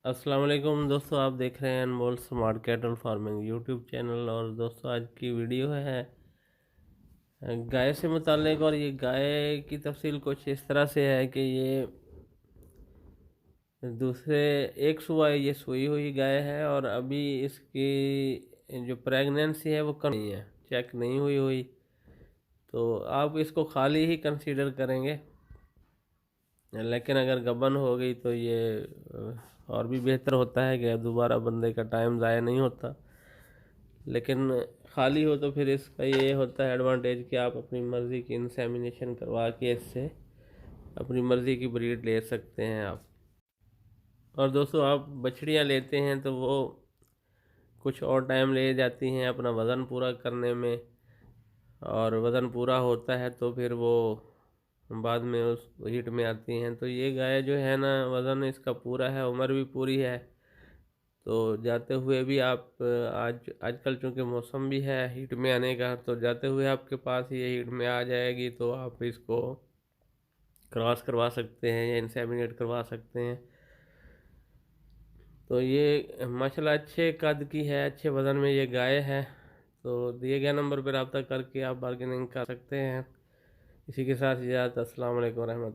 अस्सलाम वालेकुम दोस्तों, आप देख रहे हैं Anmol smart cattle farming YouTube channel. और दोस्तों, आज की वीडियो है गाय से मुताल्लिक। और ये गाय की तफसील कुछ इस तरह से है कि ये दूसरे एक सुबह ये सोई हुई गाय है और अभी इसकी जो प्रेगनेंसी है वो कम नहीं है, चेक नहीं हुई हुई। तो आप इसको खाली ही कंसीडर करेंगे, लेकिन अगर गबन हो गई तो ये और भी बेहतर होता है कि दोबारा बंदे का टाइम ज़ाया नहीं होता। लेकिन खाली हो तो फिर इसका ये होता है एडवांटेज कि आप अपनी मर्ज़ी की इंसेमिनेशन करवा के इससे अपनी मर्ज़ी की ब्रीड ले सकते हैं आप। और दोस्तों, आप बछड़ियाँ लेते हैं तो वो कुछ और टाइम ले जाती हैं अपना वज़न पूरा करने में, और वज़न पूरा होता है तो फिर वो बाद में उस हीट में आती हैं। तो ये गाय जो है ना, वज़न इसका पूरा है, उम्र भी पूरी है। तो जाते हुए भी आप आजकल चूँकि मौसम भी है हीट में आने का, तो जाते हुए आपके पास ये हीट में आ जाएगी तो आप इसको क्रॉस करवा सकते हैं या इंसेमिनेट करवा सकते हैं। तो ये माशाल्लाह अच्छे कद की है, अच्छे वज़न में ये गाय है। तो दिए गए नंबर पर रब्ता करके आप बार्गेनिंग कर सकते हैं। इसी के साथ इजाज़त। अस्सलाम वालेकुम रहमत।